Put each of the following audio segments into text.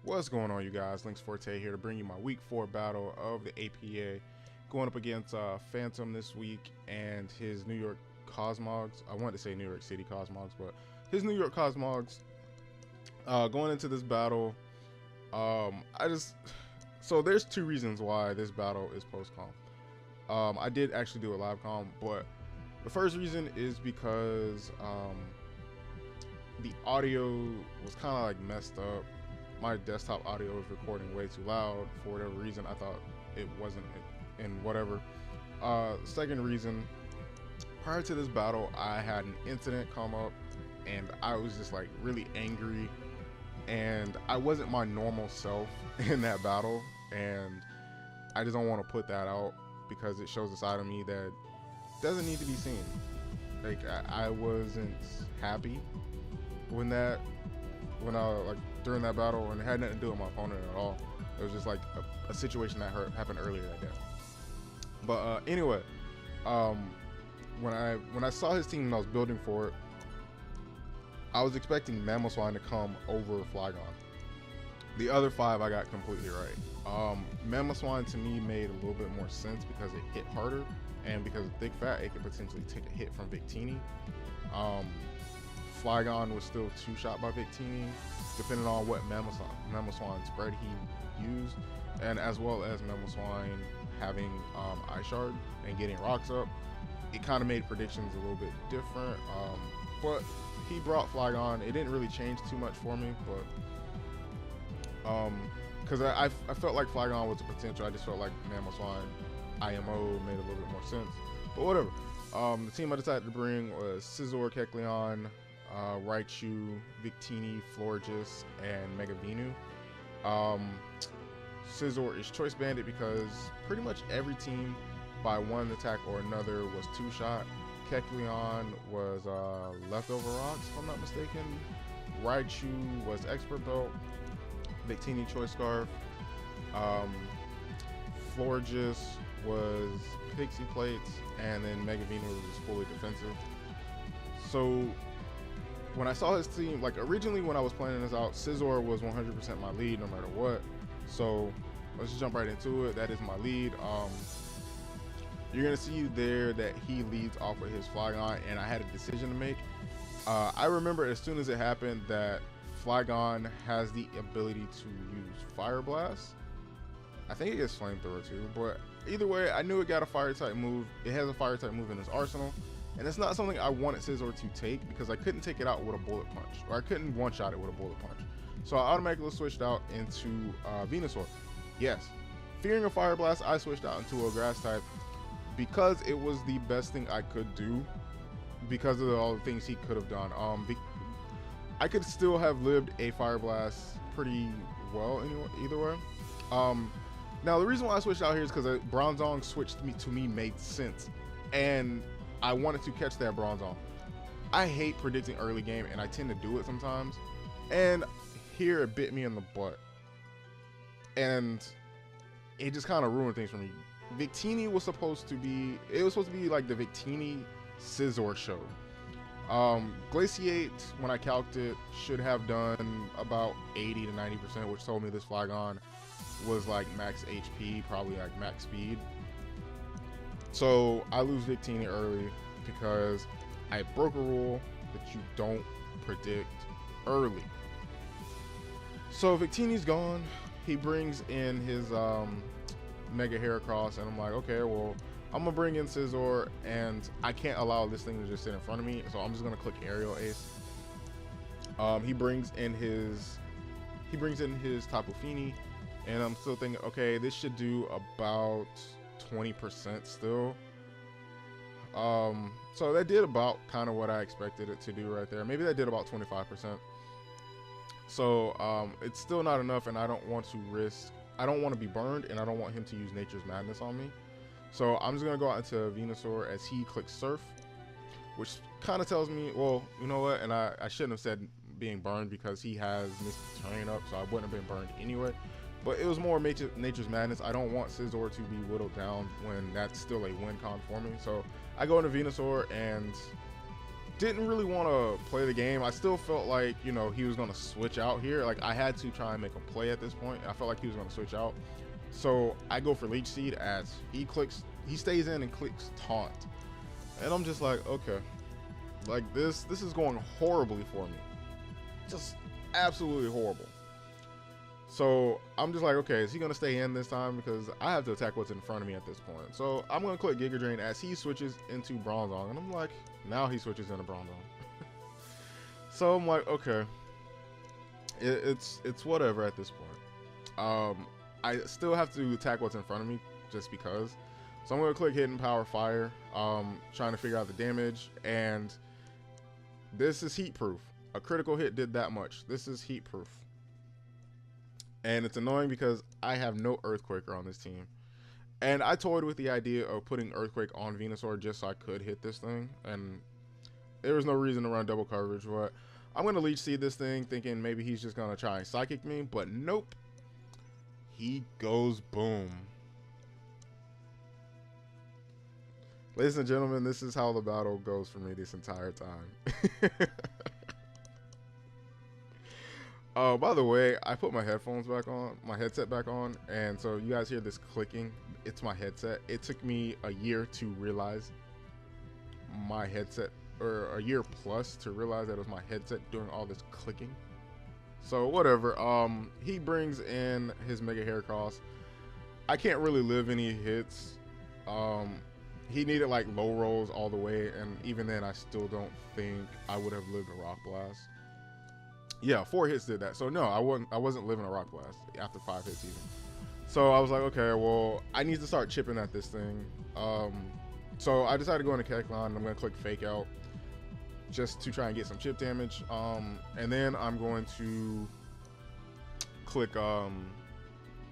What's going on, you guys? Links Forte here to bring you my week 4 battle of the APA. Going up against Phantom this week and his New York Cosmogs. I wanted to say New York City Cosmogs, but his New York Cosmogs. Going into this battle, so there's two reasons why this battle is post-com. I did actually do a live com, but the first reason is because the audio was kind of like messed up. My desktop audio was recording way too loud for whatever reason. I thought it wasn't, and whatever. Second reason, prior to this battle, I had an incident come up and I was just like really angry, and I wasn't my normal self in that battle, and I just don't want to put that out because it shows a side of me that doesn't need to be seen. Like I wasn't happy during that battle, and it had nothing to do with my opponent at all. It was just like a situation that happened earlier that day. But anyway, when I saw his team and I was building for it, I was expecting Mamoswine to come over Flygon. The other 5 I got completely right. Mamoswine to me made a little bit more sense because it hit harder, and because of Thick Fat, it could potentially take a hit from Victini. Flygon was still 2-shot by Victini, depending on what Mamoswine spread he used, and as well as Mamoswine having Ice Shard and getting rocks up. It kind of made predictions a little bit different, but he brought Flygon. It didn't really change too much for me, but because I felt like Flygon was a potential. I just felt like Mamoswine IMO made a little bit more sense, but whatever. The team I decided to bring was Scizor, Kecleon, Raichu, Victini, Florges, and Mega Venu. Scizor is Choice Bandit because pretty much every team by one attack or another was 2-shot. Kecleon was Leftover Rocks, if I'm not mistaken. Raichu was Expert Belt. Victini Choice Scarf. Florges was Pixie Plates, and then Mega Venu was just fully defensive. So when I saw his team, like originally when I was planning this out, Scizor was 100% my lead no matter what. So let's just jump right into it. That is my lead. You're gonna see there that he leads off with his Flygon, and I had a decision to make. I remember as soon as it happened that Flygon has the ability to use Fire Blast. I think it gets Flamethrower too, but either way, I knew it got a fire type move. It has a fire type move in its arsenal, and it's not something I wanted Scizor to take because I couldn't take it out with a bullet punch, or I couldn't one-shot it with a bullet punch. So I automatically switched out into Venusaur. Yes, fearing a Fire Blast, I switched out into a Grass type because it was the best thing I could do because of all the things he could have done. I could still have lived a Fire Blast pretty well either way. Now the reason why I switched out here is because Bronzong switched to me made sense, and I wanted to catch that Bronzong. I hate predicting early game, and I tend to do it sometimes, and here it bit me in the butt, and it just kind of ruined things for me. Victini was supposed to be like the Victini Scizor show. Glaciate, when I calced it, should have done about 80 to 90%, which told me this Flygon was like max HP, probably like max speed. So I lose Victini early because I broke a rule that you don't predict early. So Victini's gone. He brings in his Mega Heracross, and I'm like, okay, well, I'm gonna bring in Scizor, and I can't allow this thing to just sit in front of me, so I'm just gonna click Aerial Ace. He brings in his Tapu Fini, and I'm still thinking, okay, this should do about 20% still. So that did about kind of what I expected it to do right there. Maybe that did about 25%. So it's still not enough, and I don't want to be burned, and I don't want him to use Nature's Madness on me. So I'm just gonna go out into Venusaur as he clicks Surf, which kind of tells me, well, you know what, and I shouldn't have said being burned because he has Mystic Terrain up, so I wouldn't have been burned anyway. But it was more Nature's Madness. I don't want Scizor to be whittled down when that's still a win con for me. So I go into Venusaur, and didn't really want to play the game. I still felt like, you know, he was going to switch out here. Like, I had to try and make a play at this point. I felt like he was going to switch out. So I go for Leech Seed as he stays in and clicks Taunt. And I'm just like, okay, like this is going horribly for me. Just absolutely horrible. So I'm just like, okay, is he going to stay in this time? Because I have to attack what's in front of me at this point. So I'm going to click Giga Drain as he switches into Bronzong. And I'm like, now he switches into Bronzong. So I'm like, okay, it's whatever at this point. I still have to attack what's in front of me just because. So I'm going to click Hidden Power Fire, trying to figure out the damage. And this is heat proof. A critical hit did that much. This is heat proof. And it's annoying because I have no Earthquaker on this team. And I toyed with the idea of putting Earthquake on Venusaur just so I could hit this thing. And there was no reason to run double coverage. But I'm going to Leech Seed this thing thinking maybe he's just going to try and Psychic me. But nope. He goes boom. Ladies and gentlemen, this is how the battle goes for me this entire time. By the way, I put my headphones back on, my headset back on, and so you guys hear this clicking. It's my headset. It took me a year to realize my headset, or a year plus to realize that it was my headset doing all this clicking. So whatever. He brings in his Mega Heracross. I can't really live any hits. He needed like low rolls all the way, and even then I still don't think I would have lived a Rock Blast. Yeah, 4 hits did that. So no, I wasn't living a Rock Blast after 5 hits even. So I was like, okay, well, I need to start chipping at this thing. So I decided to go into Kekline. I'm gonna click Fake Out just to try and get some chip damage. And then I'm going to click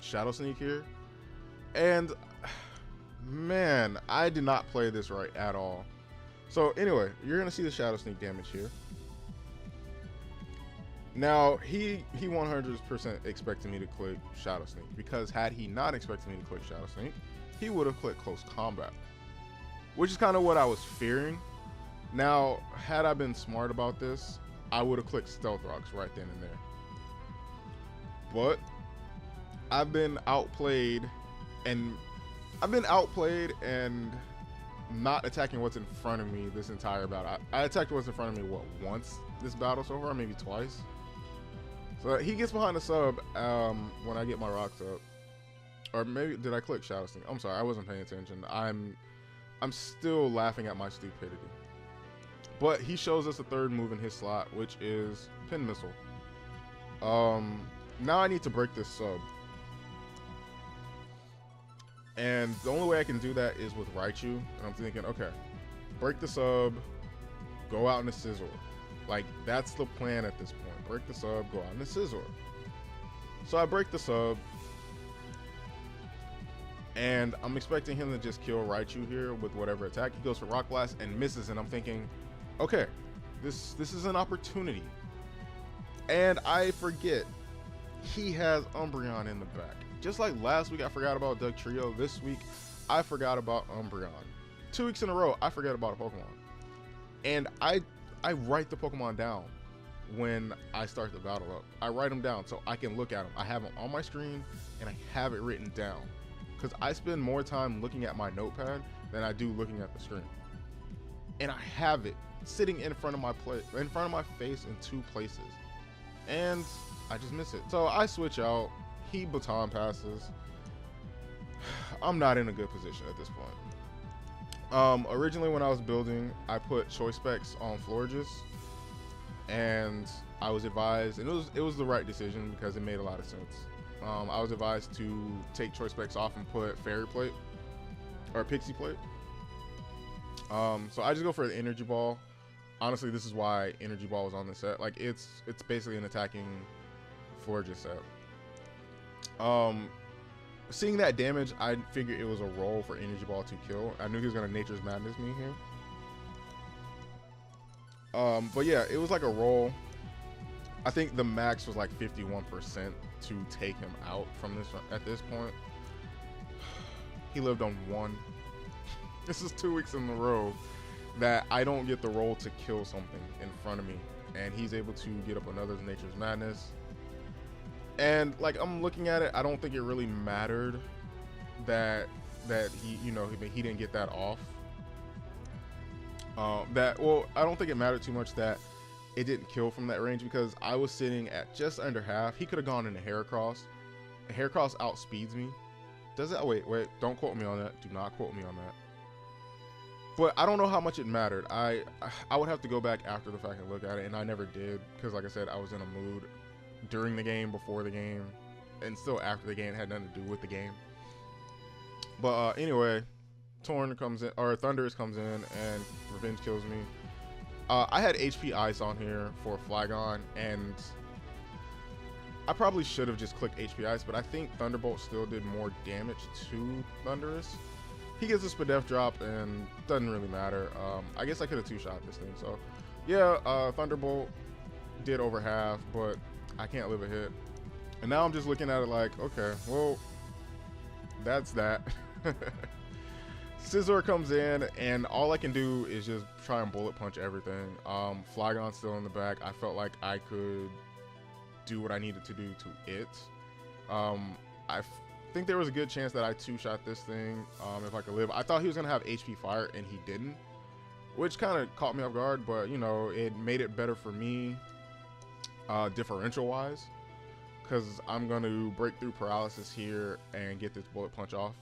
Shadow Sneak here. And man, I did not play this right at all. So anyway, you're gonna see the Shadow Sneak damage here. Now, he 100% expected me to click Shadow Sneak, because had he not expected me to click Shadow Sneak, he would have clicked Close Combat, which is kind of what I was fearing. Now, had I been smart about this, I would have clicked Stealth Rocks right then and there. But I've been outplayed and not attacking what's in front of me this entire battle. I attacked what's in front of me, what, once this battle so far, maybe twice. So he gets behind the sub when I get my rocks up. Or maybe, did I click Shadow Sneak? I'm sorry, I wasn't paying attention. I'm still laughing at my stupidity. But he shows us a third move in his slot, which is Pin Missile. Now I need to break this sub. And the only way I can do that is with Raichu. And I'm thinking, okay, break the sub, go out in the Scizor. Like, that's the plan at this point. Break the sub, go out in the Scizor. So I break the sub. And I'm expecting him to just kill Raichu here with whatever attack. He goes for Rock Blast and misses. And I'm thinking, okay, this is an opportunity. And I forget, he has Umbreon in the back. Just like last week I forgot about Dugtrio, this week I forgot about Umbreon. 2 weeks in a row I forget about a Pokemon. And I write the Pokemon down when I start the battle up. I write them down so I can look at them. I have them on my screen and I have it written down. Because I spend more time looking at my notepad than I do looking at the screen. And I have it sitting in front of my face in 2 places. And I just miss it. So I switch out. He baton passes. I'm not in a good position at this point. Originally when I was building, I put Choice Specs on Florges, and I was advised, and it was the right decision because it made a lot of sense. I was advised to take Choice Specs off and put Fairy Plate or Pixie Plate. So I just go for the Energy Ball. Honestly, this is why Energy Ball was on the set. Like, it's basically an attacking Florges set. Seeing that damage, I figured it was a roll for Energy Ball to kill. I knew he was gonna Nature's Madness me here. But yeah, it was like a roll. I think the max was like 51% to take him out from this at this point. He lived on 1. This is 2 weeks in a row that I don't get the roll to kill something in front of me, and he's able to get up another Nature's Madness. And like I'm looking at it, I don't think it really mattered that he, you know, he didn't get that off. I don't think it mattered too much that it didn't kill from that range, because I was sitting at just under half. He could have gone in a hair cross. A hair cross outspeeds me. Does it? Wait, don't quote me on that. Do not quote me on that. But I don't know how much it mattered. I would have to go back after the fact and look at it, and I never did, because like I said, I was in a mood during the game, before the game, and still after the game. It had nothing to do with the game. But anyway, Thunderous comes in and Revenge kills me. I had HP Ice on here for Flygon, and I probably should have just clicked HP Ice, but I think Thunderbolt still did more damage to Thunderous. He gets a Spadef drop and doesn't really matter. I guess I could have two-shot this thing. So yeah, Thunderbolt did over half, but I can't live a hit. And now I'm just looking at it like, okay, well, that's that. Scizor comes in, and all I can do is just try and bullet punch everything. Flygon's still in the back. I felt like I could do what I needed to do to it. I think there was a good chance that I two-shot this thing if I could live. I thought he was going to have HP Fire, and he didn't, which kind of caught me off guard, but, you know, it made it better for me differential-wise, because I'm going to break through paralysis here and get this bullet punch off.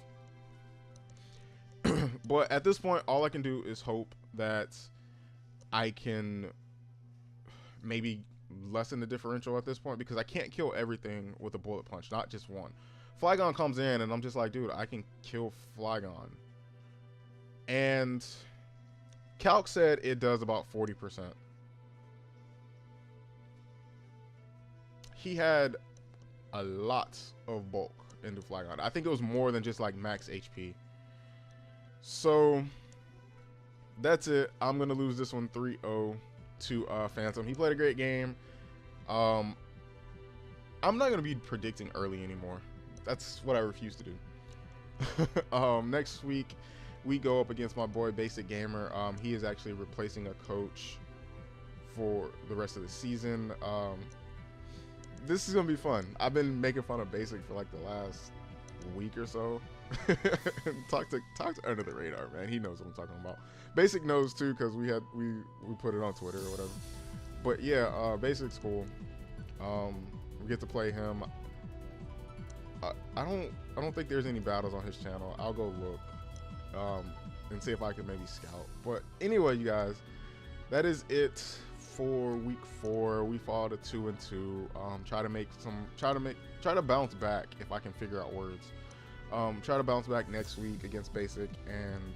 But at this point, all I can do is hope that I can maybe lessen the differential at this point, because I can't kill everything with a bullet punch, not just one. Flygon comes in, and I'm just like, dude, I can kill Flygon. And Calc said it does about 40%. He had a lot of bulk into Flygon. I think it was more than just like max HP. So that's it. I'm gonna lose this one 3-0 to Phantom. He played a great game. I'm not gonna be predicting early anymore. That's what I refuse to do. Next week we go up against my boy Basic Gamer. He is actually replacing a coach for the rest of the season. This is gonna be fun. I've been making fun of Basic for like the last week or so. talk to Under the Radar, man. He knows what I'm talking about. Basic knows too, because we put it on Twitter or whatever. But yeah, Basic's cool. We get to play him. I don't think there's any battles on his channel. I'll go look and see if I can maybe scout. But anyway, you guys, that is it for week 4. We fall to 2-2. Try to bounce back if I can figure out words. Try to bounce back next week against Basic, and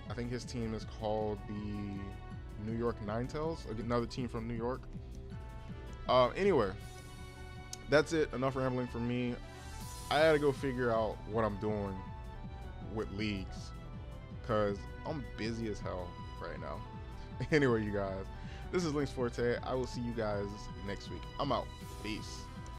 I think his team is called the New York Ninetales, another team from New York. Anyway, that's it. Enough rambling from me. I gotta go figure out what I'm doing with leagues, because I'm busy as hell right now. Anyway, you guys, this is Links Forte. I will see you guys next week. I'm out. Peace.